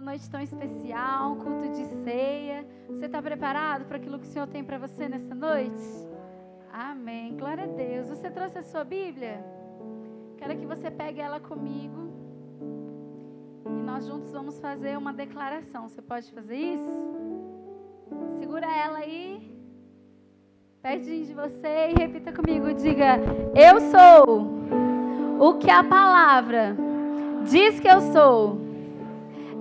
uma noite tão especial, um culto de ceia. Você está preparado para aquilo que o Senhor tem para você nessa noite? Amém, glória a Deus. Você trouxe a sua Bíblia? Quero que você pegue ela comigo e nós juntos vamos fazer uma declaração. Você pode fazer isso? Segura ela aí, pertinho de você, e repita comigo, diga: eu sou o que a palavra diz que eu sou.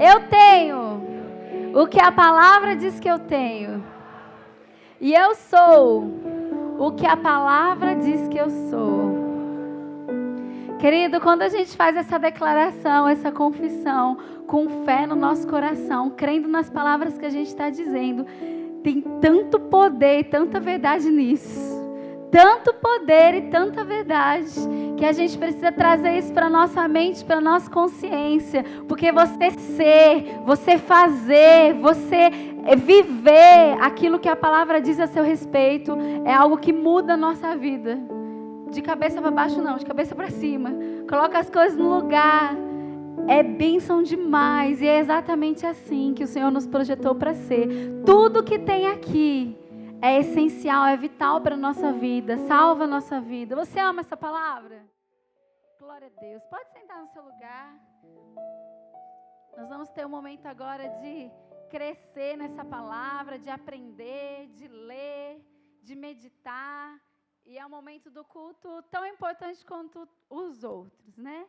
Eu tenho o que a palavra diz que eu tenho. E eu sou o que a palavra diz que eu sou. Querido, quando a gente faz essa declaração, essa confissão, com fé no nosso coração, crendo nas palavras que a gente está dizendo, tem tanto poder e tanta verdade nisso. Tanto poder e tanta verdade, que a gente precisa trazer isso para a nossa mente, para a nossa consciência. Porque você ser, você fazer, você viver aquilo que a palavra diz a seu respeito, é algo que muda a nossa vida. De cabeça para baixo não, de cabeça para cima. Coloca as coisas no lugar. É bênção demais. E é exatamente assim que o Senhor nos projetou para ser. Tudo que tem aqui é essencial, é vital para a nossa vida. Salva a nossa vida. Você ama essa palavra? Glória a Deus. Pode sentar no seu lugar. Nós vamos ter um momento agora de crescer nessa palavra, de aprender, de ler, de meditar. E é um momento do culto tão importante quanto os outros, né?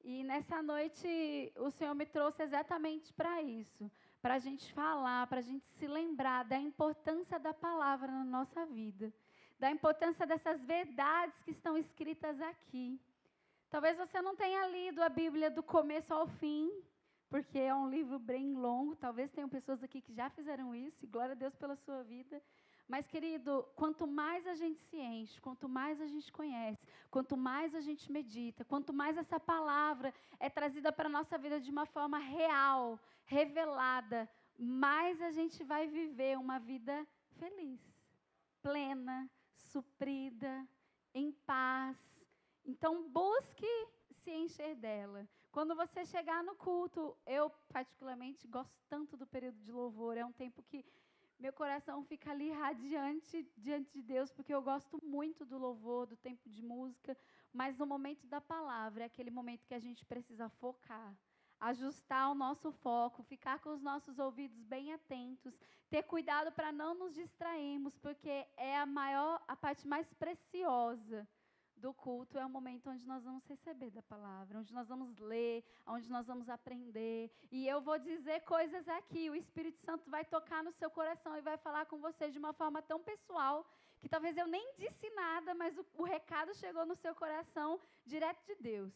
E nessa noite o Senhor me trouxe exatamente para isso, para a gente falar, para a gente se lembrar da importância da palavra na nossa vida, da importância dessas verdades que estão escritas aqui. Talvez você não tenha lido a Bíblia do começo ao fim, porque é um livro bem longo, talvez tenham pessoas aqui que já fizeram isso, e glória a Deus pela sua vida. Mas, querido, quanto mais a gente se enche, quanto mais a gente conhece, quanto mais a gente medita, quanto mais essa palavra é trazida para a nossa vida de uma forma real, revelada, mais a gente vai viver uma vida feliz, plena, suprida, em paz. Então, busque se encher dela. Quando você chegar no culto, eu particularmente gosto tanto do período de louvor, é um tempo que meu coração fica ali radiante diante de Deus, porque eu gosto muito do louvor, do tempo de música, mas no momento da palavra é aquele momento que a gente precisa focar, ajustar o nosso foco, ficar com os nossos ouvidos bem atentos, ter cuidado para não nos distrairmos, porque é a parte mais preciosa do culto, é o momento onde nós vamos receber da palavra, onde nós vamos ler, onde nós vamos aprender. E eu vou dizer coisas aqui, o Espírito Santo vai tocar no seu coração e vai falar com você de uma forma tão pessoal, que talvez eu nem disse nada, mas o recado chegou no seu coração direto de Deus.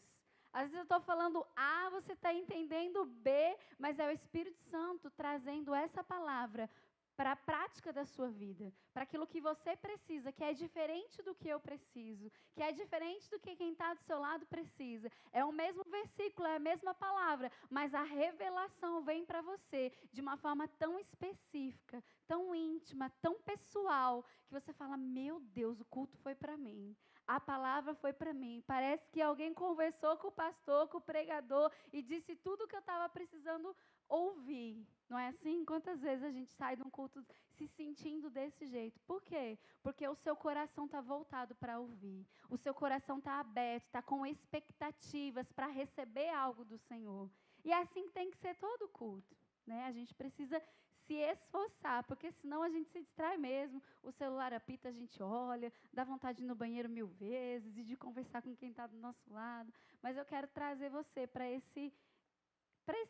Às vezes eu estou falando A, você está entendendo B, mas é o Espírito Santo trazendo essa palavra para a prática da sua vida, para aquilo que você precisa, que é diferente do que eu preciso, que é diferente do que quem está do seu lado precisa. É o mesmo versículo, é a mesma palavra, mas a revelação vem para você de uma forma tão específica, tão íntima, tão pessoal, que você fala: meu Deus, o culto foi para mim. A palavra foi para mim. Parece que alguém conversou com o pastor, com o pregador e disse tudo o que eu estava precisando ouvir. Não é assim? Quantas vezes a gente sai de um culto se sentindo desse jeito? Por quê? Porque o seu coração está voltado para ouvir. O seu coração está aberto, está com expectativas para receber algo do Senhor. E é assim que tem que ser todo o culto, né? A gente precisa se esforçar, porque senão a gente se distrai mesmo. O celular apita, a gente olha, dá vontade de ir no banheiro 1000 vezes e de conversar com quem está do nosso lado. Mas eu quero trazer você para esse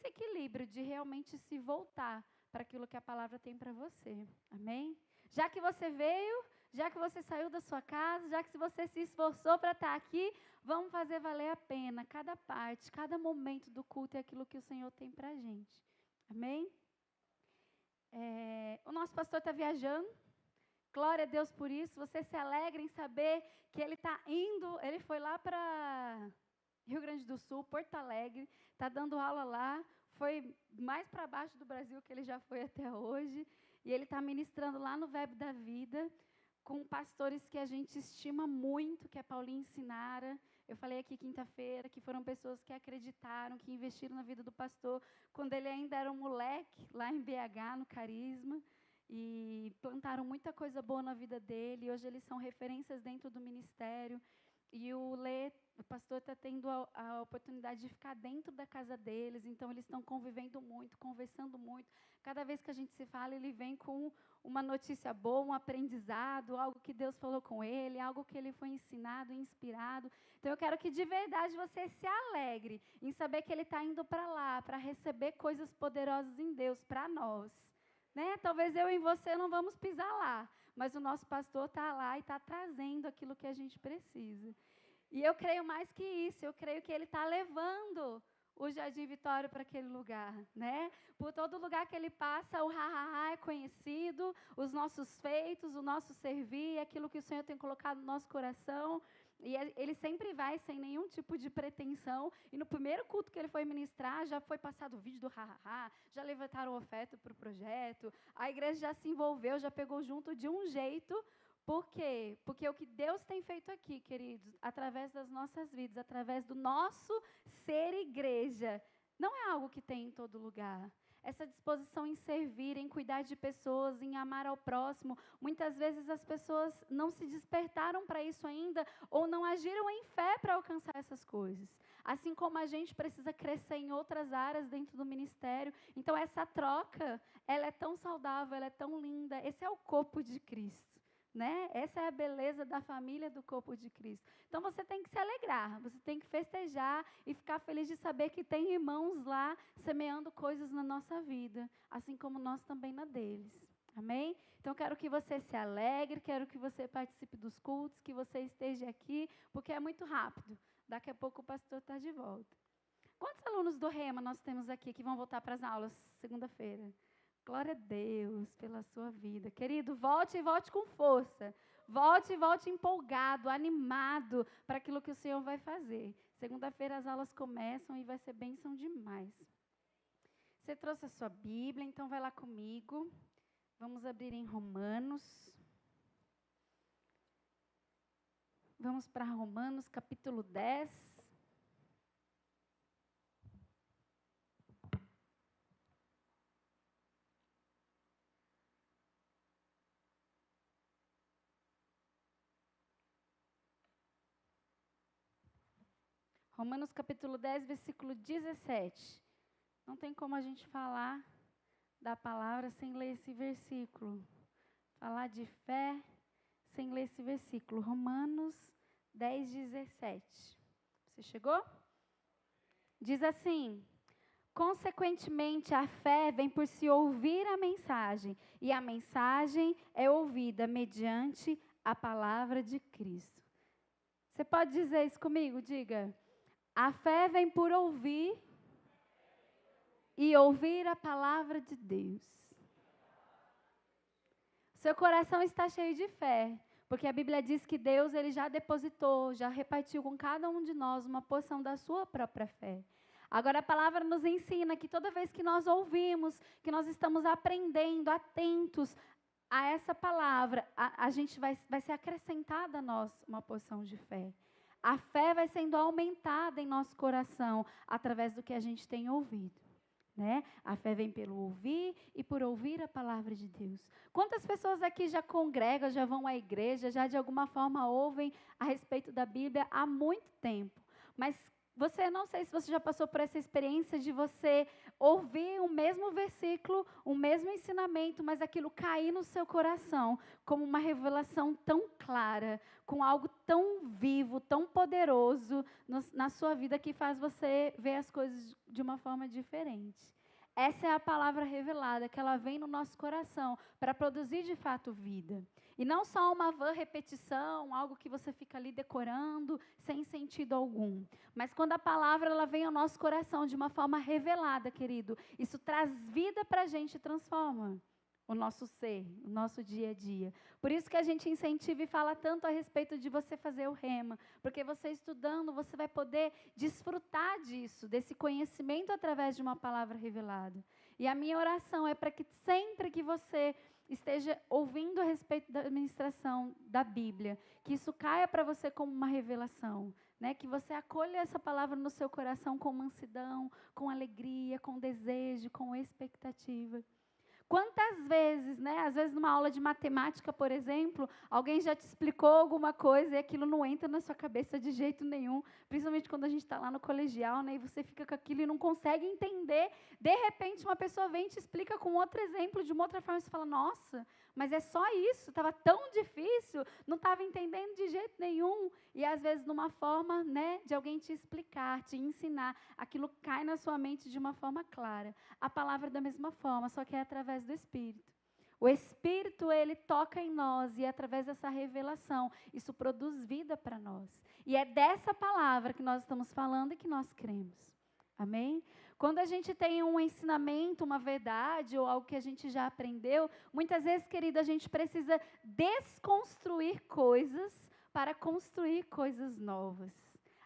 equilíbrio de realmente se voltar para aquilo que a palavra tem para você. Amém? Já que você veio, já que você saiu da sua casa, já que você se esforçou para estar aqui, vamos fazer valer a pena cada parte, cada momento do culto é aquilo que o Senhor tem para a gente. Amém? O nosso pastor está viajando. Glória a Deus por isso. Você se alegra em saber que ele está indo, ele foi lá para Rio Grande do Sul, Porto Alegre, está dando aula lá, foi mais para baixo do Brasil que ele já foi até hoje, e ele está ministrando lá no Verbo da Vida, com pastores que a gente estima muito, que é Paulinho Sinara. Eu falei aqui quinta-feira que foram pessoas que acreditaram, que investiram na vida do pastor quando ele ainda era um moleque, lá em BH, no Carisma, e plantaram muita coisa boa na vida dele. E hoje eles são referências dentro do ministério. E o pastor está tendo a oportunidade de ficar dentro da casa deles, então eles estão convivendo muito, conversando muito. Cada vez que a gente se fala, ele vem com uma notícia boa, um aprendizado, algo que Deus falou com ele, algo que ele foi ensinado, inspirado. Então eu quero que de verdade você se alegre em saber que ele está indo para lá, para receber coisas poderosas em Deus, para nós. Né? Talvez eu e você não vamos pisar lá, mas o nosso pastor está lá e está trazendo aquilo que a gente precisa. E eu creio mais que isso, eu creio que ele está levando o Jardim Vitória para aquele lugar, né? Por todo lugar que ele passa, o ha-ha-ha é conhecido, os nossos feitos, o nosso servir, aquilo que o Senhor tem colocado no nosso coração. E ele sempre vai sem nenhum tipo de pretensão. E no primeiro culto que ele foi ministrar, já foi passado o vídeo do ha-ha-ha, já levantaram oferta para o projeto, a igreja já se envolveu, já pegou junto de um jeito. Por quê? Porque o que Deus tem feito aqui, queridos, através das nossas vidas, através do nosso ser igreja, não é algo que tem em todo lugar. Essa disposição em servir, em cuidar de pessoas, em amar ao próximo. Muitas vezes as pessoas não se despertaram para isso ainda ou não agiram em fé para alcançar essas coisas. Assim como a gente precisa crescer em outras áreas dentro do ministério. Então essa troca, ela é tão saudável, ela é tão linda. Esse é o corpo de Cristo. Né? Essa é a beleza da família do corpo de Cristo. Então você tem que se alegrar, você tem que festejar e ficar feliz de saber que tem irmãos lá semeando coisas na nossa vida, assim como nós também na deles. Amém? Então quero que você se alegre, quero que você participe dos cultos, que você esteja aqui, porque é muito rápido. Daqui a pouco o pastor está de volta. Quantos alunos do Rema nós temos aqui que vão voltar para as aulas segunda-feira? Glória a Deus pela sua vida. Querido, volte e volte com força. Volte e volte empolgado, animado para aquilo que o Senhor vai fazer. Segunda-feira as aulas começam e vai ser bênção demais. Você trouxe a sua Bíblia, então vai lá comigo. Vamos abrir em Romanos. Vamos para Romanos, capítulo 10. Romanos capítulo 10, versículo 17. Não tem como a gente falar da palavra sem ler esse versículo. Falar de fé sem ler esse versículo. Romanos 10, 17. Você chegou? Diz assim: consequentemente, a fé vem por se ouvir a mensagem, e a mensagem é ouvida mediante a palavra de Cristo. Você pode dizer isso comigo? Diga. A fé vem por ouvir e ouvir a palavra de Deus. Seu coração está cheio de fé, porque a Bíblia diz que Deus ele já depositou, já repartiu com cada um de nós uma porção da sua própria fé. Agora a palavra nos ensina que toda vez que nós ouvimos, que nós estamos aprendendo, atentos a essa palavra, a gente vai ser acrescentada a nós uma porção de fé. A fé vai sendo aumentada em nosso coração através do que a gente tem ouvido. Né? A fé vem pelo ouvir e por ouvir a palavra de Deus. Quantas pessoas aqui já congregam, já vão à igreja, já de alguma forma ouvem a respeito da Bíblia há muito tempo? Mas você, não sei se você já passou por essa experiência de você ouvir o mesmo versículo, o mesmo ensinamento, mas aquilo cair no seu coração como uma revelação tão clara, com algo tão vivo, tão poderoso na sua vida que faz você ver as coisas de uma forma diferente. Essa é a palavra revelada, que ela vem no nosso coração para produzir de fato vida. E não só uma vã repetição, algo que você fica ali decorando sem sentido algum. Mas quando a palavra ela vem ao nosso coração de uma forma revelada, querido, isso traz vida para a gente e transforma o nosso ser, o nosso dia a dia. Por isso que a gente incentiva e fala tanto a respeito de você fazer o rema, porque você estudando, você vai poder desfrutar disso, desse conhecimento através de uma palavra revelada. E a minha oração é para que sempre que você esteja ouvindo a respeito da ministração da Bíblia, que isso caia para você como uma revelação, né? Que você acolha essa palavra no seu coração com mansidão, com alegria, com desejo, com expectativa. Quantas vezes, né? Às vezes numa aula de matemática, por exemplo, alguém já te explicou alguma coisa e aquilo não entra na sua cabeça de jeito nenhum, principalmente quando a gente está lá no colegial, né? E você fica com aquilo e não consegue entender. De repente, uma pessoa vem e te explica com outro exemplo, de uma outra forma, e você fala, nossa, mas é só isso, estava tão difícil, não estava entendendo de jeito nenhum. E às vezes, numa forma, né, de alguém te explicar, te ensinar, aquilo cai na sua mente de uma forma clara. A palavra da mesma forma, só que é através do Espírito. O Espírito, ele toca em nós e através dessa revelação, isso produz vida para nós. E é dessa palavra que nós estamos falando e que nós cremos. Amém? Quando a gente tem um ensinamento, uma verdade ou algo que a gente já aprendeu, muitas vezes, querido, a gente precisa desconstruir coisas para construir coisas novas.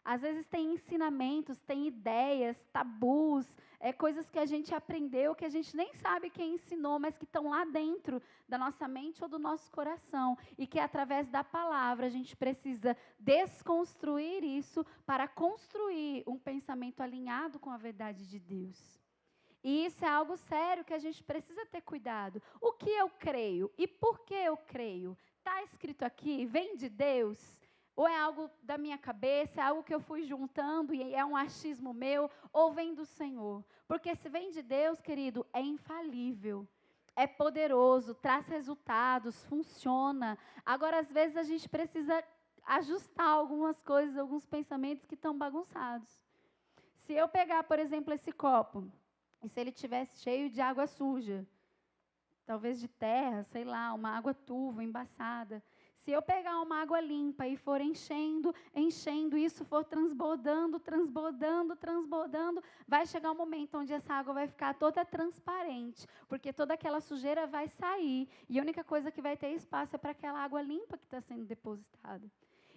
Às vezes tem ensinamentos, tem ideias, tabus, coisas que a gente aprendeu, que a gente nem sabe quem ensinou, mas que estão lá dentro da nossa mente ou do nosso coração. E que através da palavra a gente precisa desconstruir isso para construir um pensamento alinhado com a verdade de Deus. E isso é algo sério que a gente precisa ter cuidado. O que eu creio e por que eu creio? Está escrito aqui, vem de Deus? Ou é algo da minha cabeça, é algo que eu fui juntando e é um achismo meu, ou vem do Senhor? Porque se vem de Deus, querido, é infalível, é poderoso, traz resultados, funciona. Agora, às vezes, a gente precisa ajustar algumas coisas, alguns pensamentos que estão bagunçados. Se eu pegar, por exemplo, esse copo, e se ele estivesse cheio de água suja, talvez de terra, sei lá, uma água turva, embaçada. Se eu pegar uma água limpa e for enchendo, isso for transbordando, vai chegar um momento onde essa água vai ficar toda transparente, porque toda aquela sujeira vai sair, e a única coisa que vai ter espaço é para aquela água limpa que está sendo depositada.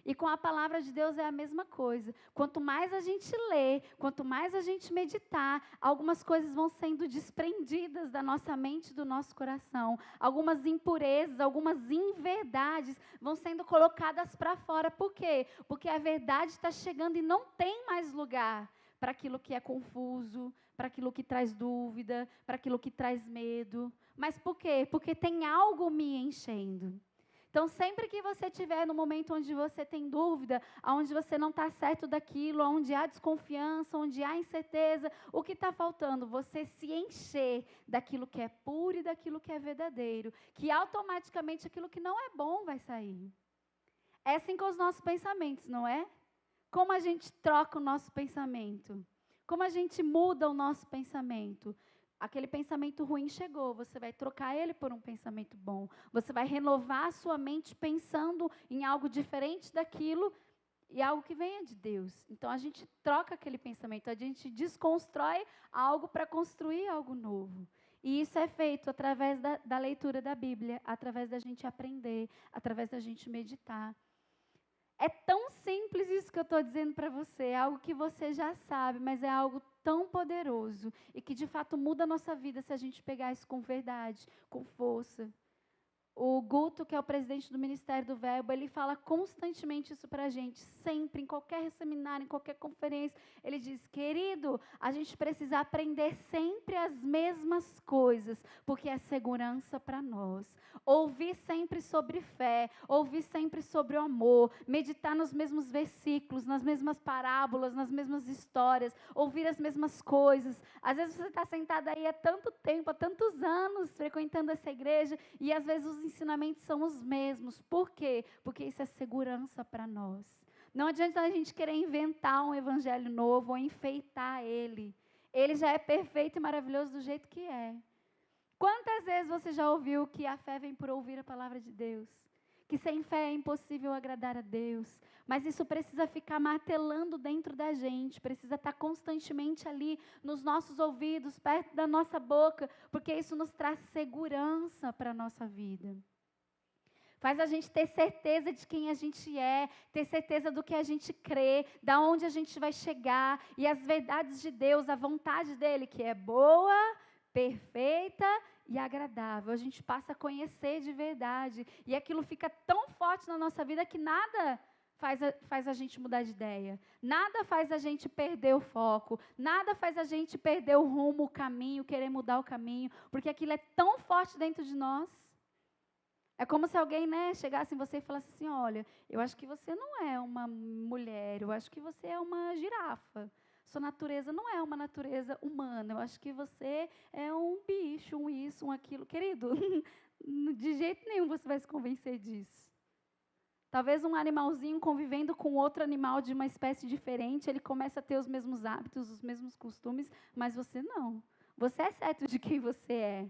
E com a palavra de Deus é a mesma coisa. Quanto mais a gente lê, quanto mais a gente meditar, algumas coisas vão sendo desprendidas da nossa mente e do nosso coração. Algumas impurezas, algumas inverdades vão sendo colocadas para fora. Por quê? Porque a verdade está chegando e não tem mais lugar para aquilo que é confuso, para aquilo que traz dúvida, para aquilo que traz medo. Mas por quê? Porque tem algo me enchendo. Então, sempre que você estiver no momento onde você tem dúvida, onde você não está certo daquilo, onde há desconfiança, onde há incerteza, o que está faltando? Você se encher daquilo que é puro e daquilo que é verdadeiro, que automaticamente aquilo que não é bom vai sair. É assim com os nossos pensamentos, não é? Como a gente troca o nosso pensamento? Como a gente muda o nosso pensamento? Aquele pensamento ruim chegou, você vai trocar ele por um pensamento bom. Você vai renovar a sua mente pensando em algo diferente daquilo e algo que venha de Deus. Então, a gente troca aquele pensamento, a gente desconstrói algo para construir algo novo. E isso é feito através da leitura da Bíblia, através da gente aprender, através da gente meditar. É tão simples isso que eu estou dizendo para você, é algo que você já sabe, mas é algo tão poderoso e que de fato muda a nossa vida se a gente pegar isso com verdade, com força. O Guto, que é o presidente do Ministério do Verbo, ele fala constantemente isso para a gente, sempre, em qualquer seminário, em qualquer conferência. Ele diz, querido, a gente precisa aprender sempre as mesmas coisas, porque é segurança para nós. Ouvir sempre sobre fé, ouvir sempre sobre o amor, meditar nos mesmos versículos, nas mesmas parábolas, nas mesmas histórias, ouvir as mesmas coisas. Às vezes você está sentado aí há tanto tempo, há tantos anos, frequentando essa igreja, e às vezes os ensinamentos são os mesmos. Por quê? Porque isso é segurança para nós. Não adianta a gente querer inventar um evangelho novo ou enfeitar ele. Ele já é perfeito e maravilhoso do jeito que é. Quantas vezes você já ouviu que a fé vem por ouvir a palavra de Deus? Que sem fé é impossível agradar a Deus. Mas isso precisa ficar martelando dentro da gente, precisa estar constantemente ali nos nossos ouvidos, perto da nossa boca, porque isso nos traz segurança para a nossa vida. Faz a gente ter certeza de quem a gente é, ter certeza do que a gente crê, da onde a gente vai chegar, e as verdades de Deus, a vontade dele, que é boa, perfeita e agradável. A gente passa a conhecer de verdade. E aquilo fica tão forte na nossa vida que nada faz a gente mudar de ideia. Nada faz a gente perder o foco. Nada faz a gente perder o rumo, o caminho, querer mudar o caminho. Porque aquilo é tão forte dentro de nós. É como se alguém, chegasse em você e falasse assim, olha, eu acho que você não é uma mulher, eu acho que você é uma girafa. Sua natureza não é uma natureza humana, eu acho que você é um bicho, um isso, um aquilo. Querido, de jeito nenhum você vai se convencer disso. Talvez um animalzinho convivendo com outro animal de uma espécie diferente, ele começa a ter os mesmos hábitos, os mesmos costumes, mas você não. Você é certo de quem você é.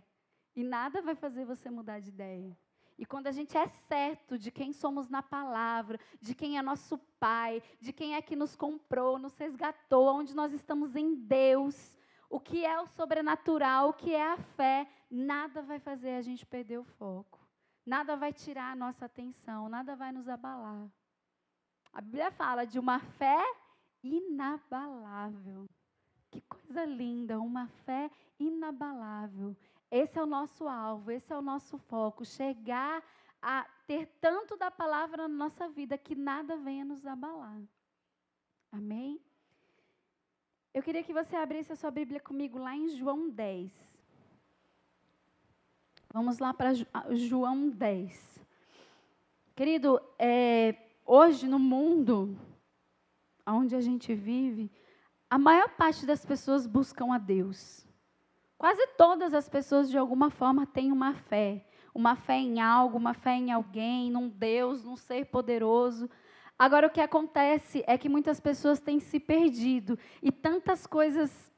E nada vai fazer você mudar de ideia. E quando a gente é certo de quem somos na palavra, de quem é nosso Pai, de quem é que nos comprou, nos resgatou, onde nós estamos em Deus, o que é o sobrenatural, o que é a fé, nada vai fazer a gente perder o foco. Nada vai tirar a nossa atenção, nada vai nos abalar. A Bíblia fala de uma fé inabalável. Que coisa linda, uma fé inabalável. Esse é o nosso alvo, esse é o nosso foco, chegar a ter tanto da palavra na nossa vida que nada venha nos abalar. Amém? Eu queria que você abrisse a sua Bíblia comigo lá em João 10. Vamos lá para João 10. Querido, hoje no mundo onde a gente vive, a maior parte das pessoas buscam a Deus. Quase todas as pessoas, de alguma forma, têm uma fé em algo, uma fé em alguém, num Deus, num ser poderoso. Agora, o que acontece é que muitas pessoas têm se perdido e tantas coisas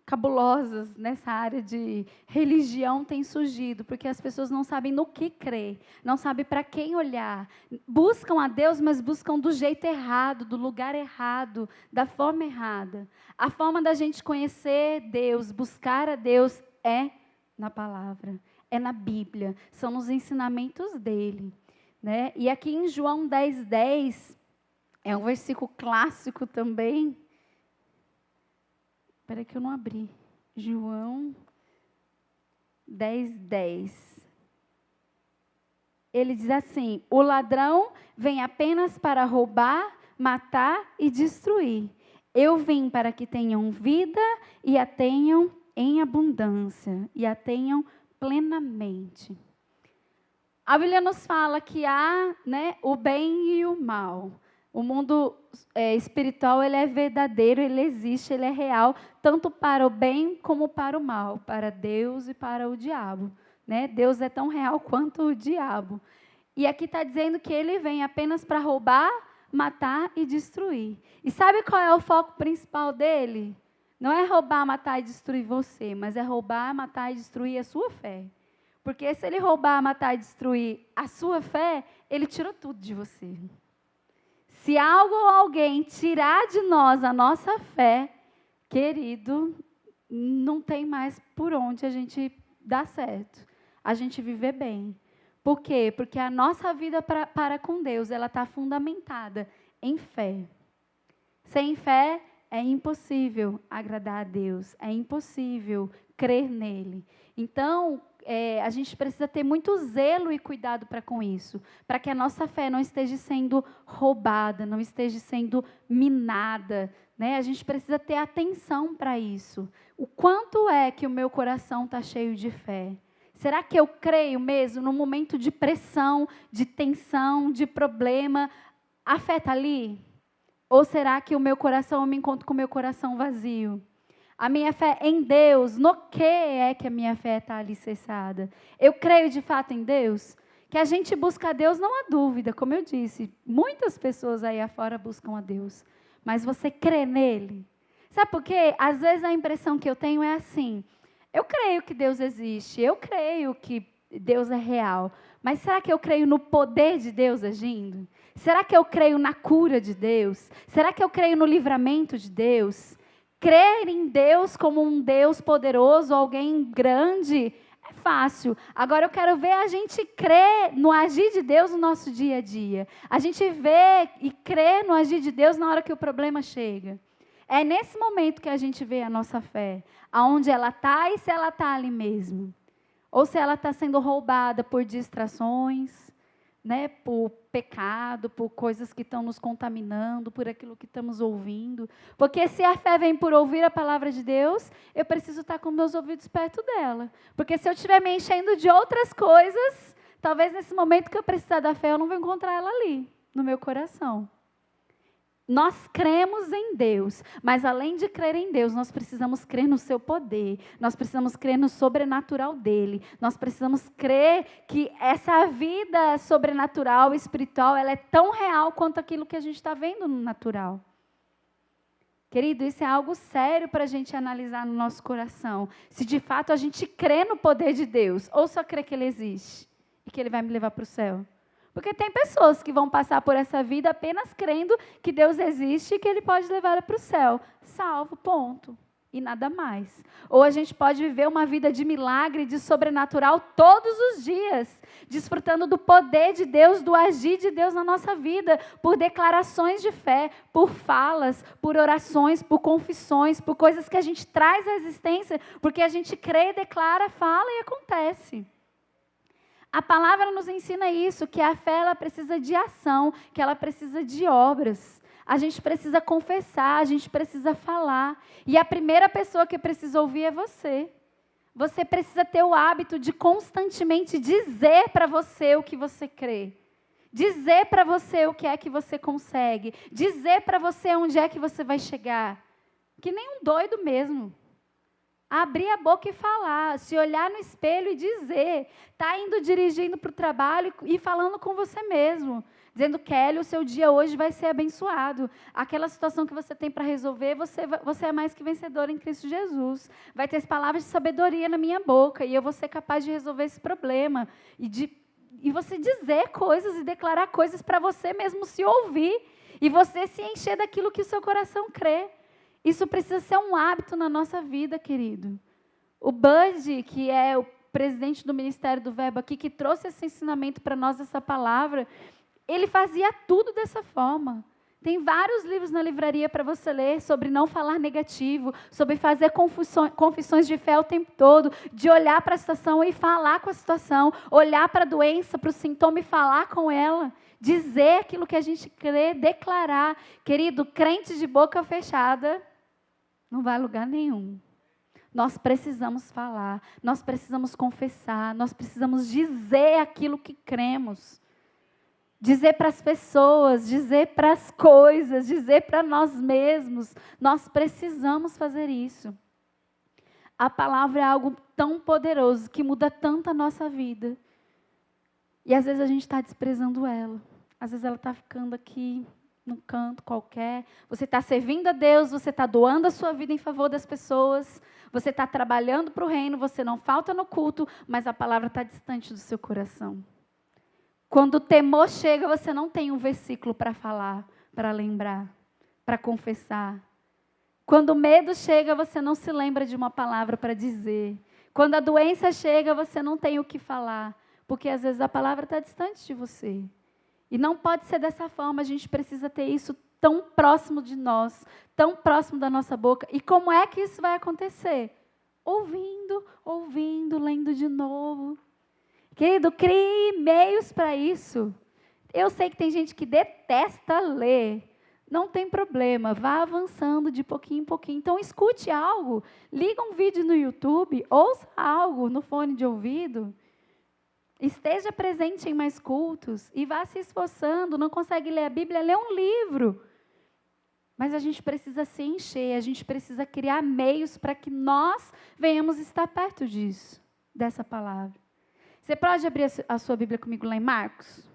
cabulosas nessa área de religião têm surgido, porque as pessoas não sabem no que crer, não sabem para quem olhar. Buscam a Deus, mas buscam do jeito errado, do lugar errado, da forma errada. A forma da gente conhecer Deus, buscar a Deus é na palavra, é na Bíblia, são nos ensinamentos dele. Né? E aqui em João 10:10, é um versículo clássico também. Espera que eu não abri. João 10:10. Ele diz assim: o ladrão vem apenas para roubar, matar e destruir. Eu vim para que tenham vida e a tenham em abundância, e a tenham plenamente. A Bíblia nos fala que há, o bem e o mal. O mundo espiritual, ele é verdadeiro, ele existe, ele é real, tanto para o bem como para o mal, para Deus e para o diabo. Né? Deus é tão real quanto o diabo. E aqui está dizendo que ele vem apenas para roubar, matar e destruir. E sabe qual é o foco principal dele? Não é roubar, matar e destruir você, mas é roubar, matar e destruir a sua fé. Porque se ele roubar, matar e destruir a sua fé, ele tirou tudo de você. Se algo ou alguém tirar de nós a nossa fé, querido, não tem mais por onde a gente dar certo, a gente viver bem. Por quê? Porque a nossa vida para com Deus, ela está fundamentada em fé. Sem fé é impossível agradar a Deus, é impossível crer nele. Então, a gente precisa ter muito zelo e cuidado para com isso, para que a nossa fé não esteja sendo roubada, não esteja sendo minada. Né? A gente precisa ter atenção para isso. O quanto é que o meu coração está cheio de fé? Será que eu creio mesmo no momento de pressão, de tensão, de problema? A fé está ali? Ou será que o meu coração, eu me encontro com o meu coração vazio? A minha fé em Deus, no que é que a minha fé está alicerçada? Eu creio de fato em Deus? Que a gente busca a Deus, não há dúvida, como eu disse, muitas pessoas aí afora buscam a Deus, mas você crê nele? Sabe por quê? Às vezes a impressão que eu tenho é assim, eu creio que Deus existe, eu creio que Deus é real, mas será que eu creio no poder de Deus agindo? Será que eu creio na cura de Deus? Será que eu creio no livramento de Deus? Crer em Deus como um Deus poderoso, alguém grande, é fácil. Agora eu quero ver a gente crer no agir de Deus no nosso dia a dia. A gente vê e crê no agir de Deus na hora que o problema chega. É nesse momento que a gente vê a nossa fé, aonde ela está e se ela está ali mesmo. Ou se ela está sendo roubada por distrações, né, por pecado, por coisas que estão nos contaminando, por aquilo que estamos ouvindo. Porque se a fé vem por ouvir a palavra de Deus, eu preciso estar com meus ouvidos perto dela. Porque se eu estiver me enchendo de outras coisas, talvez nesse momento que eu precisar da fé, eu não vou encontrar ela ali, no meu coração. Nós cremos em Deus, mas além de crer em Deus, nós precisamos crer no seu poder, nós precisamos crer no sobrenatural dele, nós precisamos crer que essa vida sobrenatural, espiritual, ela é tão real quanto aquilo que a gente está vendo no natural. Querido, isso é algo sério para a gente analisar no nosso coração. Se de fato a gente crê no poder de Deus, ou só crê que ele existe e que ele vai me levar para o céu. Porque tem pessoas que vão passar por essa vida apenas crendo que Deus existe e que ele pode levar para o céu. Salvo, ponto. E nada mais. Ou a gente pode viver uma vida de milagre, de sobrenatural todos os dias, desfrutando do poder de Deus, do agir de Deus na nossa vida, por declarações de fé, por falas, por orações, por confissões, por coisas que a gente traz à existência, porque a gente crê, declara, fala e acontece. A palavra nos ensina isso, que a fé ela precisa de ação, que ela precisa de obras. A gente precisa confessar, a gente precisa falar. E a primeira pessoa que precisa ouvir é você. Você precisa ter o hábito de constantemente dizer para você o que você crê. Dizer para você o que é que você consegue. Dizer para você onde é que você vai chegar. Que nem um doido mesmo. Abrir a boca e falar, se olhar no espelho e dizer, está indo dirigindo para o trabalho e falando com você mesmo, dizendo, Kelly, o seu dia hoje vai ser abençoado. Aquela situação que você tem para resolver, você é mais que vencedor em Cristo Jesus. Vai ter as palavras de sabedoria na minha boca e eu vou ser capaz de resolver esse problema. E você dizer coisas e declarar coisas para você mesmo se ouvir e você se encher daquilo que o seu coração crê. Isso precisa ser um hábito na nossa vida, querido. O Bud, que é o presidente do Ministério do Verbo aqui, que trouxe esse ensinamento para nós, essa palavra, ele fazia tudo dessa forma. Tem vários livros na livraria para você ler sobre não falar negativo, sobre fazer confissões de fé o tempo todo, de olhar para a situação e falar com a situação, olhar para a doença, para o sintoma e falar com ela, dizer aquilo que a gente crê, declarar. Querido, crente de boca fechada não vai a lugar nenhum. Nós precisamos falar, nós precisamos confessar, nós precisamos dizer aquilo que cremos. Dizer para as pessoas, dizer para as coisas, dizer para nós mesmos. Nós precisamos fazer isso. A palavra é algo tão poderoso, que muda tanto a nossa vida. E às vezes a gente está desprezando ela. Às vezes ela está ficando aqui num canto qualquer. Você está servindo a Deus, você está doando a sua vida em favor das pessoas. Você está trabalhando para o reino, você não falta no culto, mas a palavra está distante do seu coração. Quando o temor chega, você não tem um versículo para falar, para lembrar, para confessar. Quando o medo chega, você não se lembra de uma palavra para dizer. Quando a doença chega, você não tem o que falar, porque às vezes a palavra está distante de você. E não pode ser dessa forma, a gente precisa ter isso tão próximo de nós, tão próximo da nossa boca. E como é que isso vai acontecer? Ouvindo, lendo de novo. Querido, crie meios para isso. Eu sei que tem gente que detesta ler. Não tem problema, vá avançando de pouquinho em pouquinho. Então, escute algo, liga um vídeo no YouTube, ouça algo no fone de ouvido. Esteja presente em mais cultos e vá se esforçando. Não consegue ler a Bíblia, lê um livro. Mas a gente precisa se encher, a gente precisa criar meios para que nós venhamos estar perto disso, dessa palavra. Você pode abrir a sua Bíblia comigo lá em Marcos?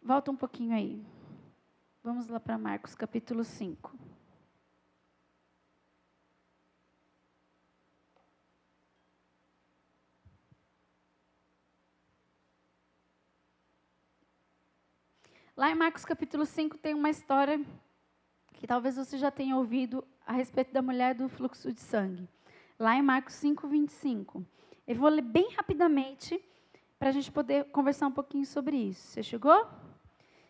Volta um pouquinho aí. Vamos lá para Marcos, capítulo 5. Lá em Marcos, capítulo 5, tem uma história que talvez você já tenha ouvido a respeito da mulher do fluxo de sangue. Lá em Marcos 5, 25. Eu vou ler bem rapidamente para a gente poder conversar um pouquinho sobre isso. Você chegou?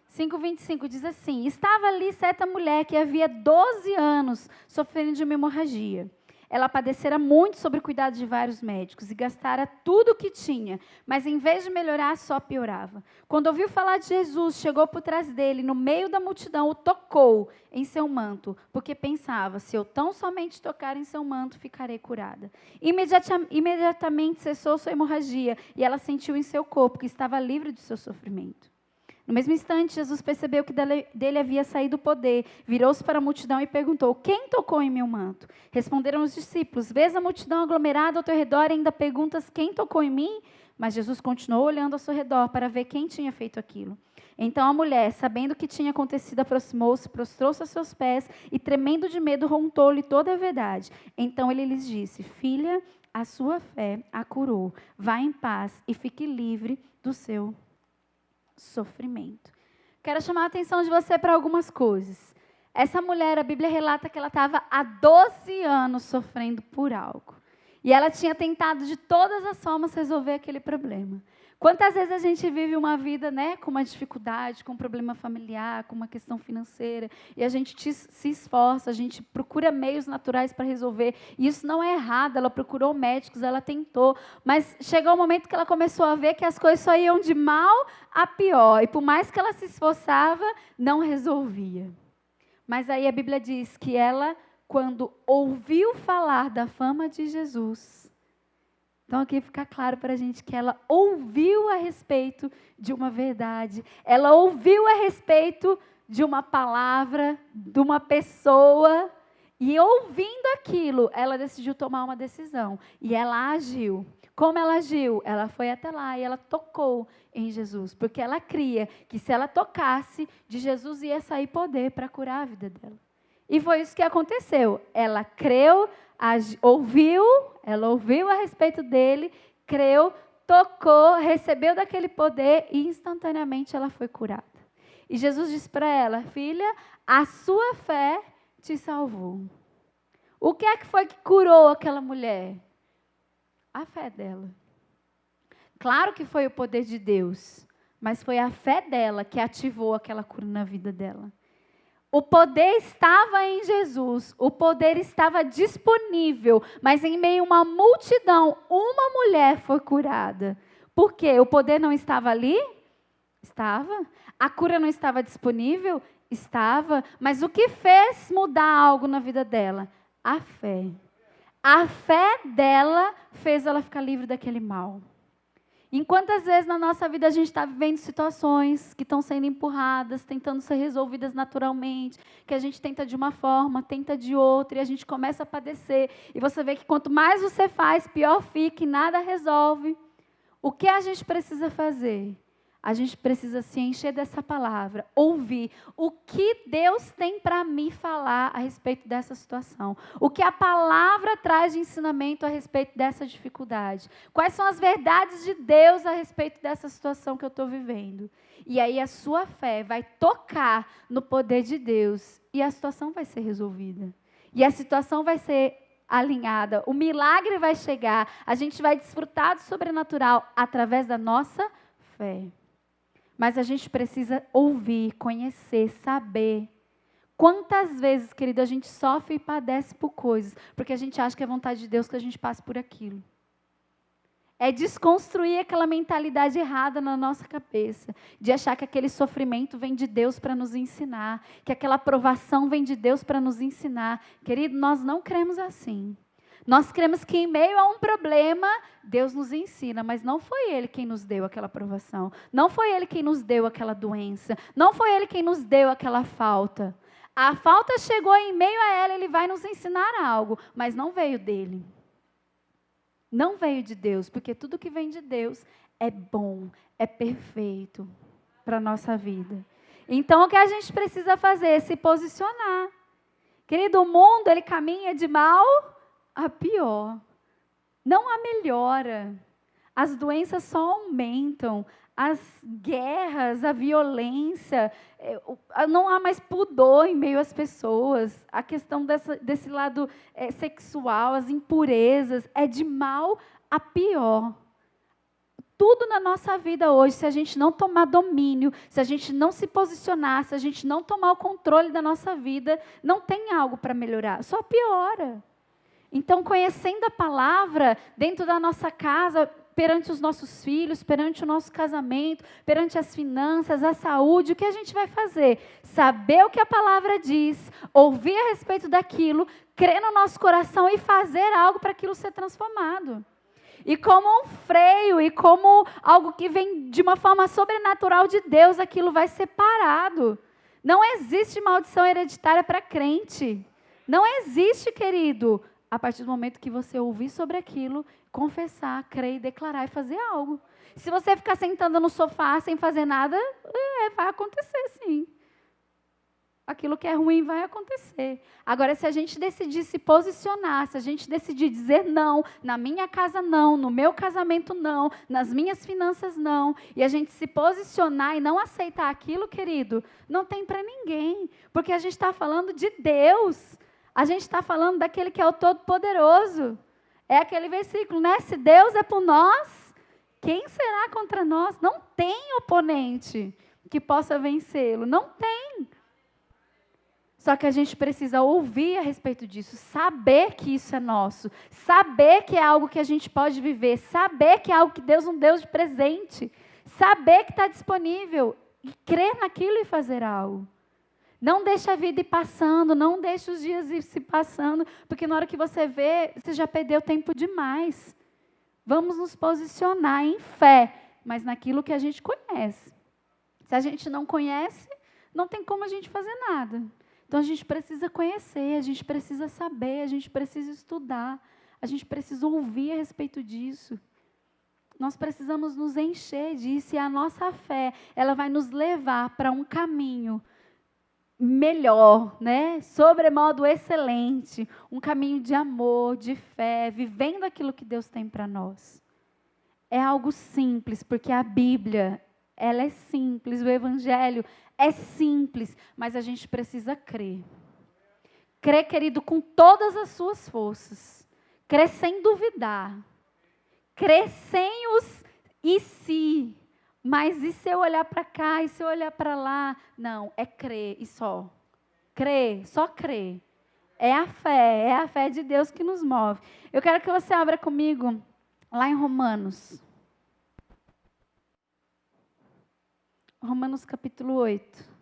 5:25 diz assim: estava ali certa mulher que havia 12 anos sofrendo de uma hemorragia. Ela padecera muito sobre o cuidado de vários médicos e gastara tudo o que tinha, mas em vez de melhorar, só piorava. Quando ouviu falar de Jesus, chegou por trás dele, no meio da multidão, o tocou em seu manto, porque pensava, se eu tão somente tocar em seu manto, ficarei curada. Imediatamente cessou sua hemorragia e ela sentiu em seu corpo que estava livre de seu sofrimento. No mesmo instante, Jesus percebeu que dele havia saído o poder, virou-se para a multidão e perguntou, quem tocou em meu manto? Responderam os discípulos, vês a multidão aglomerada ao teu redor e ainda perguntas, quem tocou em mim? Mas Jesus continuou olhando ao seu redor para ver quem tinha feito aquilo. Então a mulher, sabendo o que tinha acontecido, aproximou-se, prostrou-se aos seus pés e, tremendo de medo, contou-lhe toda a verdade. Então ele lhes disse, filha, a sua fé a curou. Vá em paz e fique livre do seu sofrimento. Quero chamar a atenção de você para algumas coisas. Essa mulher, a Bíblia relata que ela estava há 12 anos sofrendo por algo. E ela tinha tentado de todas as formas resolver aquele problema. Quantas vezes a gente vive uma vida, né, com uma dificuldade, com um problema familiar, com uma questão financeira, e a gente se esforça, a gente procura meios naturais para resolver, e isso não é errado, ela procurou médicos, ela tentou, mas chegou um momento que ela começou a ver que as coisas só iam de mal a pior, e por mais que ela se esforçava, não resolvia. Mas aí a Bíblia diz que ela, quando ouviu falar da fama de Jesus, então aqui fica claro para a gente que ela ouviu a respeito de uma verdade, ela ouviu a respeito de uma palavra, de uma pessoa, e ouvindo aquilo, ela decidiu tomar uma decisão, e ela agiu. Como ela agiu? Ela foi até lá e ela tocou em Jesus, porque ela cria que se ela tocasse, de Jesus ia sair poder para curar a vida dela. E foi isso que aconteceu. Ela creu, ela ouviu a respeito dele, creu, tocou, recebeu daquele poder e instantaneamente ela foi curada. E Jesus disse para ela, filha, a sua fé te salvou. O que é que foi que curou aquela mulher? A fé dela. Claro que foi o poder de Deus, mas foi a fé dela que ativou aquela cura na vida dela. O poder estava em Jesus, o poder estava disponível, mas em meio a uma multidão, uma mulher foi curada. Por quê? O poder não estava ali? Estava. A cura não estava disponível? Estava. Mas o que fez mudar algo na vida dela? A fé. A fé dela fez ela ficar livre daquele mal. Quantas vezes na nossa vida a gente está vivendo situações que estão sendo empurradas, tentando ser resolvidas naturalmente, que a gente tenta de uma forma, tenta de outra, e a gente começa a padecer. E você vê que quanto mais você faz, pior fica e nada resolve. O que a gente precisa fazer? A gente precisa se encher dessa palavra, ouvir o que Deus tem para me falar a respeito dessa situação. O que a palavra traz de ensinamento a respeito dessa dificuldade. Quais são as verdades de Deus a respeito dessa situação que eu estou vivendo. E aí a sua fé vai tocar no poder de Deus e a situação vai ser resolvida. E a situação vai ser alinhada, o milagre vai chegar, a gente vai desfrutar do sobrenatural através da nossa fé. Mas a gente precisa ouvir, conhecer, saber. Quantas vezes, querido, a gente sofre e padece por coisas, porque a gente acha que é vontade de Deus que a gente passe por aquilo. É desconstruir aquela mentalidade errada na nossa cabeça, de achar que aquele sofrimento vem de Deus para nos ensinar, que aquela provação vem de Deus para nos ensinar. Querido, nós não cremos assim. Nós cremos que em meio a um problema, Deus nos ensina, mas não foi Ele quem nos deu aquela provação. Não foi Ele quem nos deu aquela doença. Não foi Ele quem nos deu aquela falta. A falta chegou em meio a ela, Ele vai nos ensinar algo, mas não veio dEle. Não veio de Deus, porque tudo que vem de Deus é bom, é perfeito para a nossa vida. Então, o que a gente precisa fazer é se posicionar. Querido, o mundo, ele caminha de mal a pior. Não há melhora. As doenças só aumentam. As guerras, a violência, não há mais pudor em meio às pessoas. A questão desse lado sexual, as impurezas, é de mal a pior. Tudo na nossa vida hoje, se a gente não tomar domínio, se a gente não se posicionar, se a gente não tomar o controle da nossa vida, não tem algo para melhorar, só piora. Então, conhecendo a palavra dentro da nossa casa, perante os nossos filhos, perante o nosso casamento, perante as finanças, a saúde, o que a gente vai fazer? Saber o que a palavra diz, ouvir a respeito daquilo, crer no nosso coração e fazer algo para aquilo ser transformado. E como um freio, e como algo que vem de uma forma sobrenatural de Deus, aquilo vai ser parado. Não existe maldição hereditária para crente. Não existe, querido. A partir do momento que você ouvir sobre aquilo, confessar, crer, declarar e fazer algo. Se você ficar sentando no sofá sem fazer nada, vai acontecer sim. Aquilo que é ruim vai acontecer. Agora, se a gente decidir se posicionar, se a gente decidir dizer não, na minha casa não, no meu casamento não, nas minhas finanças não, e a gente se posicionar e não aceitar aquilo, querido, não tem para ninguém. Porque a gente está falando de Deus. A gente está falando daquele que é o Todo-Poderoso. É aquele versículo, né? Se Deus é por nós, quem será contra nós? Não tem oponente que possa vencê-lo. Não tem. Só que a gente precisa ouvir a respeito disso, saber que isso é nosso, saber que é algo que a gente pode viver, saber que é algo que Deus nos deu de presente, saber que está disponível e crer naquilo e fazer algo. Não deixa a vida ir passando, não deixa os dias ir se passando, porque na hora que você vê, você já perdeu tempo demais. Vamos nos posicionar em fé, mas naquilo que a gente conhece. Se a gente não conhece, não tem como a gente fazer nada. Então, a gente precisa conhecer, a gente precisa saber, a gente precisa estudar, a gente precisa ouvir a respeito disso. Nós precisamos nos encher disso e a nossa fé, ela vai nos levar para um caminho melhor, né? Sobremodo excelente, um caminho de amor, de fé, vivendo aquilo que Deus tem para nós. É algo simples, porque a Bíblia, ela é simples, o Evangelho é simples, mas a gente precisa crer. Crer, querido, com todas as suas forças. Crer sem duvidar. Crer sem os e se. Mas e se eu olhar para cá, e se eu olhar para lá? Não, é crer e só. Crer, só crer. É a fé de Deus que nos move. Eu quero que você abra comigo lá em Romanos. Romanos capítulo 8.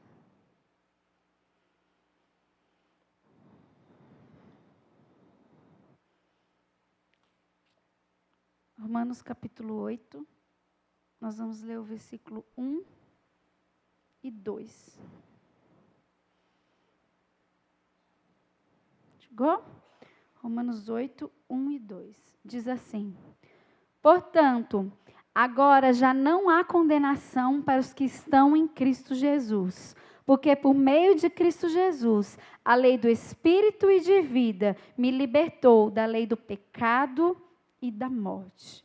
Romanos capítulo 8. Nós vamos ler o versículo 1 e 2. Chegou? Romanos 8, 1 e 2. Diz assim: portanto, agora já não há condenação para os que estão em Cristo Jesus, porque por meio de Cristo Jesus, a lei do Espírito e de vida me libertou da lei do pecado e da morte.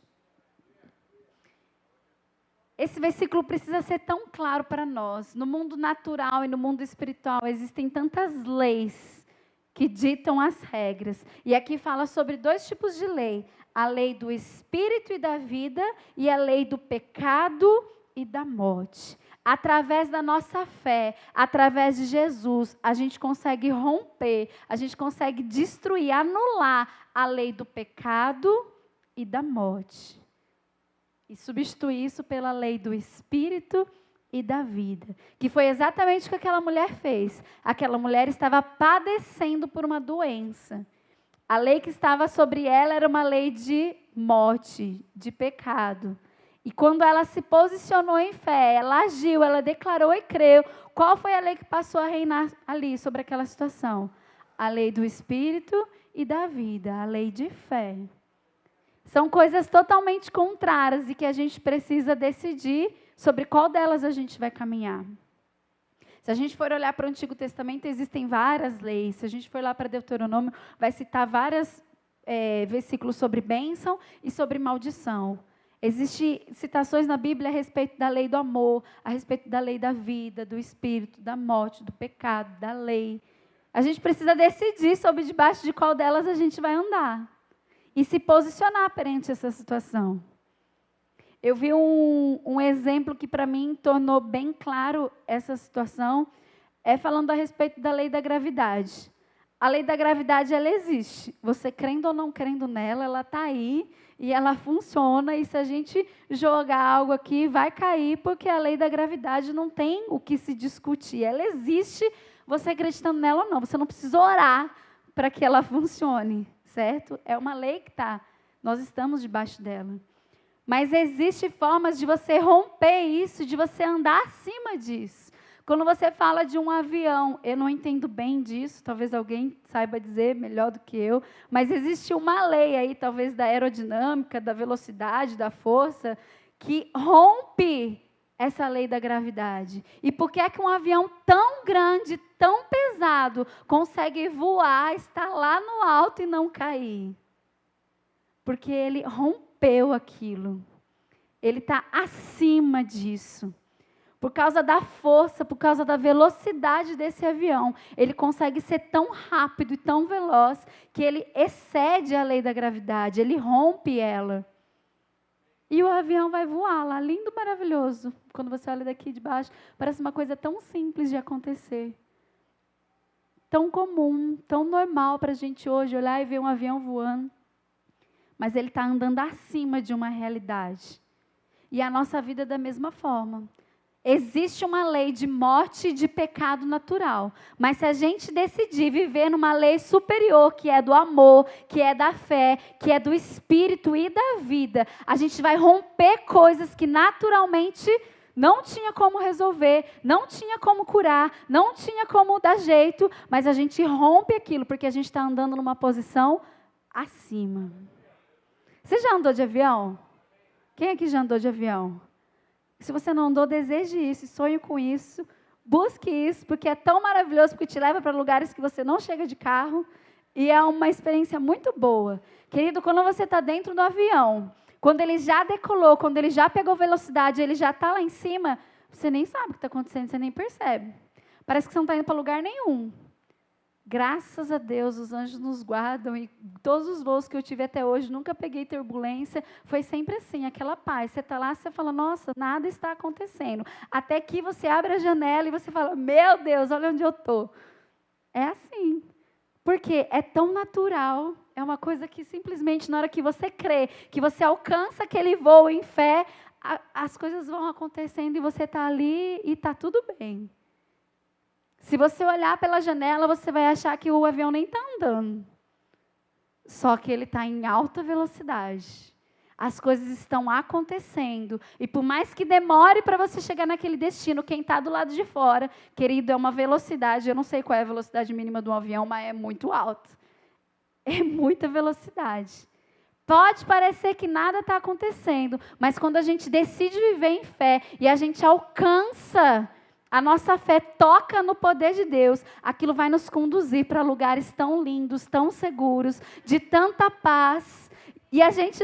Esse versículo precisa ser tão claro para nós. No mundo natural e no mundo espiritual existem tantas leis que ditam as regras. E aqui fala sobre dois tipos de lei: a lei do Espírito e da vida e a lei do pecado e da morte. Através da nossa fé, através de Jesus, a gente consegue romper, a gente consegue destruir, anular a lei do pecado e da morte. E substituir isso pela lei do Espírito e da vida. Que foi exatamente o que aquela mulher fez. Aquela mulher estava padecendo por uma doença. A lei que estava sobre ela era uma lei de morte, de pecado. E quando ela se posicionou em fé, ela agiu, ela declarou e creu. Qual foi a lei que passou a reinar ali sobre aquela situação? A lei do Espírito e da vida, a lei de fé. São coisas totalmente contrárias e que a gente precisa decidir sobre qual delas a gente vai caminhar. Se a gente for olhar para o Antigo Testamento, existem várias leis. Se a gente for lá para Deuteronômio, vai citar vários versículos sobre bênção e sobre maldição. Existem citações na Bíblia a respeito da lei do amor, a respeito da lei da vida, do espírito, da morte, do pecado, da lei. A gente precisa decidir sobre debaixo de qual delas a gente vai andar. E se posicionar perante essa situação. Eu vi um exemplo que para mim tornou bem claro essa situação, falando a respeito da lei da gravidade. A lei da gravidade, ela existe. Você crendo ou não crendo nela, ela está aí e ela funciona. E se a gente jogar algo aqui, vai cair, porque a lei da gravidade não tem o que se discutir. Ela existe, você acreditando nela ou não. Você não precisa orar para que ela funcione, certo? É uma lei que está, nós estamos debaixo dela. Mas existem formas de você romper isso, de você andar acima disso. Quando você fala de um avião, eu não entendo bem disso, talvez alguém saiba dizer melhor do que eu, mas existe uma lei aí, talvez da aerodinâmica, da velocidade, da força, que rompe essa lei da gravidade. E por que é que um avião tão grande, tão pesado, consegue voar, estar lá no alto e não cair? Porque ele rompeu aquilo. Ele está acima disso. Por causa da força, por causa da velocidade desse avião, ele consegue ser tão rápido e tão veloz que ele excede a lei da gravidade, ele rompe ela. E o avião vai voar lá, lindo, maravilhoso. Quando você olha daqui de baixo, parece uma coisa tão simples de acontecer. Tão comum, tão normal para a gente hoje olhar e ver um avião voando. Mas ele está andando acima de uma realidade. E a nossa vida é da mesma forma. Existe uma lei de morte e de pecado natural, mas se a gente decidir viver numa lei superior, que é do amor, que é da fé, que é do espírito e da vida, a gente vai romper coisas que naturalmente não tinha como resolver, não tinha como curar, não tinha como dar jeito, mas a gente rompe aquilo, porque a gente está andando numa posição acima. Você já andou de avião? Quem aqui já andou de avião? Se você não andou, deseje isso, sonhe com isso, busque isso, porque é tão maravilhoso, porque te leva para lugares que você não chega de carro, e é uma experiência muito boa. Querido, quando você está dentro do avião, quando ele já decolou, quando ele já pegou velocidade, ele já está lá em cima, você nem sabe o que está acontecendo, você nem percebe. Parece que você não está indo para lugar nenhum. Graças a Deus, os anjos nos guardam, e todos os voos que eu tive até hoje, nunca peguei turbulência, foi sempre assim, aquela paz. Você está lá, você fala, nossa, nada está acontecendo. Até que você abre a janela e você fala, meu Deus, olha onde eu estou. É assim. Porque é tão natural, é uma coisa que simplesmente na hora que você crê, que você alcança aquele voo em fé, as coisas vão acontecendo e você está ali e está tudo bem. Se você olhar pela janela, você vai achar que o avião nem está andando. Só que ele está em alta velocidade. As coisas estão acontecendo. E por mais que demore para você chegar naquele destino, quem está do lado de fora, querido, é uma velocidade, eu não sei qual é a velocidade mínima de um avião, mas é muito alta. É muita velocidade. Pode parecer que nada está acontecendo, mas quando a gente decide viver em fé e a gente alcança, a nossa fé toca no poder de Deus, aquilo vai nos conduzir para lugares tão lindos, tão seguros, de tanta paz. E a gente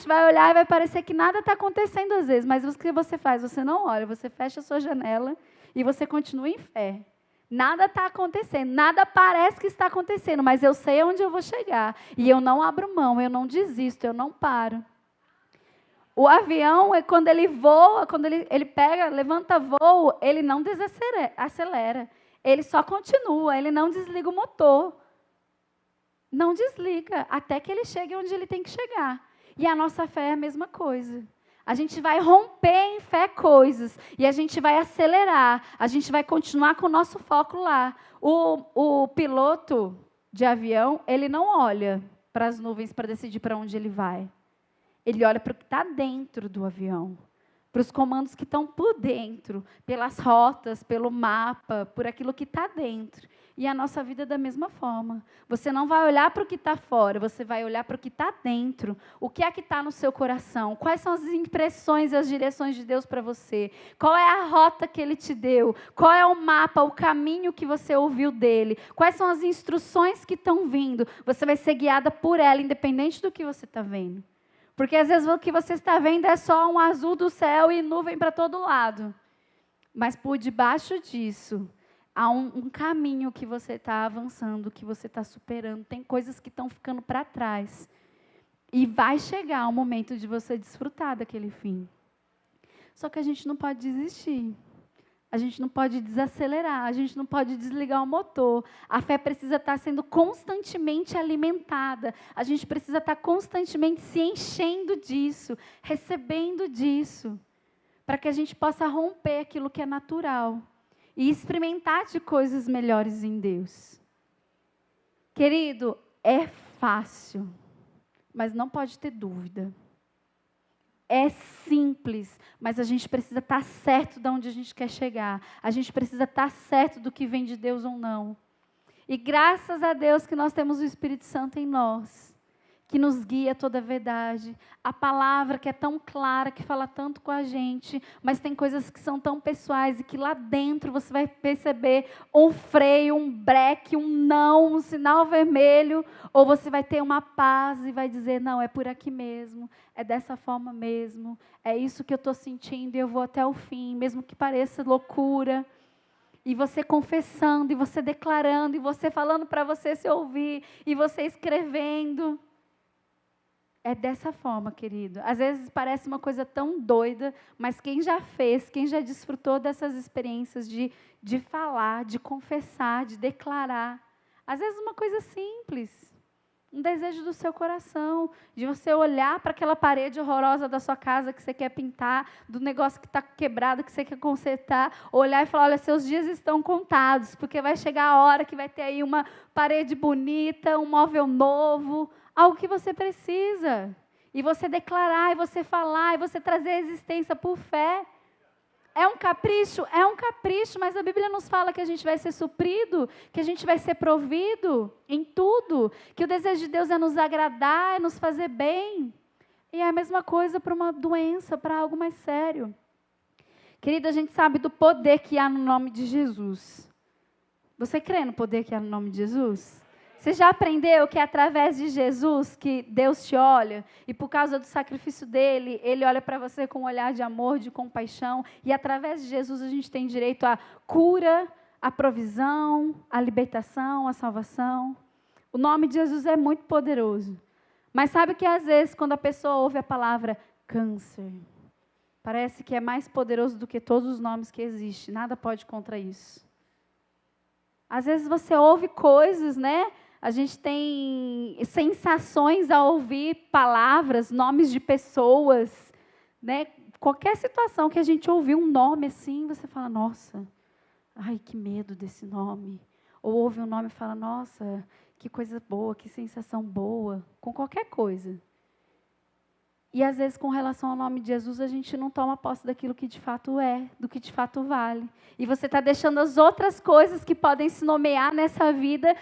vai olhar e vai parecer que nada está acontecendo às vezes, mas o que você faz? Você não olha, você fecha a sua janela e você continua em fé. Nada está acontecendo, nada parece que está acontecendo, mas eu sei onde eu vou chegar. E eu não abro mão, eu não desisto, eu não paro. O avião, quando ele voa, quando ele pega, levanta voo, ele não desacelera. Ele só continua, ele não desliga o motor. Não desliga, até que ele chegue onde ele tem que chegar. E a nossa fé é a mesma coisa. A gente vai romper em fé coisas, e a gente vai acelerar, a gente vai continuar com o nosso foco lá. O piloto de avião, ele não olha para as nuvens para decidir para onde ele vai. Ele olha para o que está dentro do avião, para os comandos que estão por dentro, pelas rotas, pelo mapa, por aquilo que está dentro. E a nossa vida é da mesma forma. Você não vai olhar para o que está fora, você vai olhar para o que está dentro. O que é que está no seu coração? Quais são as impressões e as direções de Deus para você? Qual é a rota que Ele te deu? Qual é o mapa, o caminho que você ouviu dEle? Quais são as instruções que estão vindo? Você vai ser guiada por ela, independente do que você está vendo. Porque às vezes o que você está vendo é só um azul do céu e nuvem para todo lado. Mas por debaixo disso, há um caminho que você está avançando, que você está superando. Tem coisas que estão ficando para trás. E vai chegar o momento de você desfrutar daquele fim. Só que a gente não pode desistir. A gente não pode desacelerar, a gente não pode desligar o motor. A fé precisa estar sendo constantemente alimentada. A gente precisa estar constantemente se enchendo disso, recebendo disso, para que a gente possa romper aquilo que é natural e experimentar de coisas melhores em Deus. Querido, é fácil, mas não pode ter dúvida. É simples, mas a gente precisa estar certo de onde a gente quer chegar. A gente precisa estar certo do que vem de Deus ou não. E graças a Deus que nós temos o Espírito Santo em nós, que nos guia toda a verdade. A palavra que é tão clara, que fala tanto com a gente, mas tem coisas que são tão pessoais e que lá dentro você vai perceber um freio, um breque, um não, um sinal vermelho, ou você vai ter uma paz e vai dizer, não, é por aqui mesmo, é dessa forma mesmo, é isso que eu estou sentindo e eu vou até o fim, mesmo que pareça loucura. E você confessando, e você declarando, e você falando para você se ouvir, e você escrevendo. É dessa forma, querido. Às vezes parece uma coisa tão doida, mas quem já fez, quem já desfrutou dessas experiências de falar, de confessar, de declarar. Às vezes uma coisa simples, um desejo do seu coração, de você olhar para aquela parede horrorosa da sua casa que você quer pintar, do negócio que está quebrado, que você quer consertar, olhar e falar, olha, seus dias estão contados, porque vai chegar a hora que vai ter aí uma parede bonita, um móvel novo, algo que você precisa. E você declarar, e você falar, e você trazer a existência por fé. É um capricho? É um capricho, mas a Bíblia nos fala que a gente vai ser suprido, que a gente vai ser provido em tudo, que o desejo de Deus é nos agradar, é nos fazer bem. E é a mesma coisa para uma doença, para algo mais sério. Querida, a gente sabe do poder que há no nome de Jesus. Você crê no poder que há no nome de Jesus? Você já aprendeu que é através de Jesus que Deus te olha? E por causa do sacrifício dele, ele olha para você com um olhar de amor, de compaixão. E através de Jesus a gente tem direito à cura, à provisão, à libertação, à salvação. O nome de Jesus é muito poderoso. Mas sabe que às vezes quando a pessoa ouve a palavra câncer, parece que é mais poderoso do que todos os nomes que existem. Nada pode contra isso. Às vezes você ouve coisas, né? A gente tem sensações ao ouvir palavras, nomes de pessoas, né? Qualquer situação que a gente ouvir um nome assim, você fala, nossa, ai, que medo desse nome. Ou ouve um nome e fala, nossa, que coisa boa, que sensação boa, com qualquer coisa. E às vezes, com relação ao nome de Jesus, a gente não toma posse daquilo que de fato é, do que de fato vale. E você está deixando as outras coisas que podem se nomear nessa vida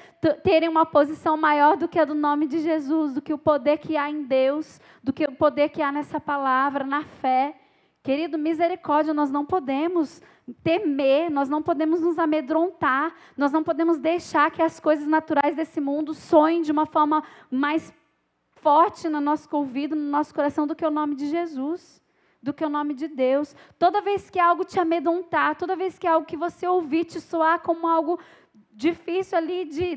terem uma posição maior do que a do nome de Jesus, do que o poder que há em Deus, do que o poder que há nessa palavra, na fé. Querido, misericórdia, nós não podemos temer, nós não podemos nos amedrontar, nós não podemos deixar que as coisas naturais desse mundo soem de uma forma mais forte no nosso ouvido, no nosso coração, do que o nome de Jesus, do que o nome de Deus. Toda vez que algo te amedrontar, toda vez que algo que você ouvir te soar como algo difícil ali de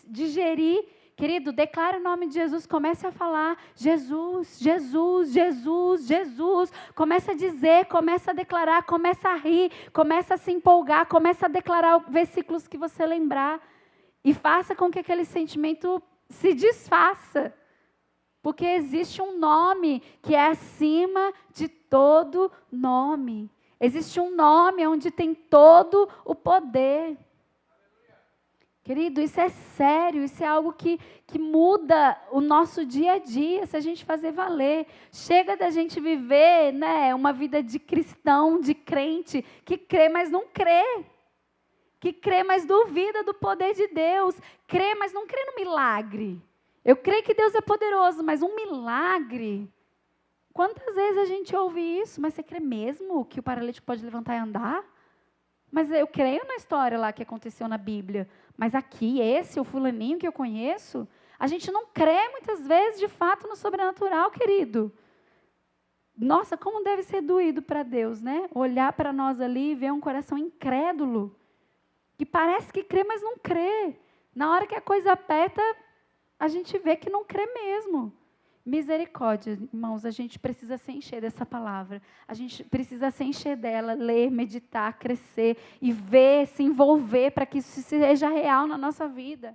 digerir, querido, declare o nome de Jesus, comece a falar, Jesus, Jesus, Jesus, Jesus, comece a dizer, comece a declarar, comece a rir, comece a se empolgar, comece a declarar versículos que você lembrar, e faça com que aquele sentimento se desfaça. Porque existe um nome que é acima de todo nome. Existe um nome onde tem todo o poder. Querido, isso é sério, isso é algo que muda o nosso dia a dia, se a gente fazer valer. Chega da gente viver, né, uma vida de cristão, de crente, que crê, mas não crê. Que crê, mas duvida do poder de Deus. Crê, mas não crê no milagre. Eu creio que Deus é poderoso, mas um milagre? Quantas vezes a gente ouve isso? Mas você crê mesmo que o paralítico pode levantar e andar? Mas eu creio na história lá que aconteceu na Bíblia. Mas aqui, o fulaninho que eu conheço, a gente não crê muitas vezes, de fato, no sobrenatural, querido. Nossa, como deve ser doído para Deus, né? Olhar para nós ali e ver um coração incrédulo, que parece que crê, mas não crê. Na hora que a coisa aperta, a gente vê que não crê mesmo. Misericórdia, irmãos, a gente precisa se encher dessa palavra. A gente precisa se encher dela, ler, meditar, crescer e ver, se envolver para que isso seja real na nossa vida.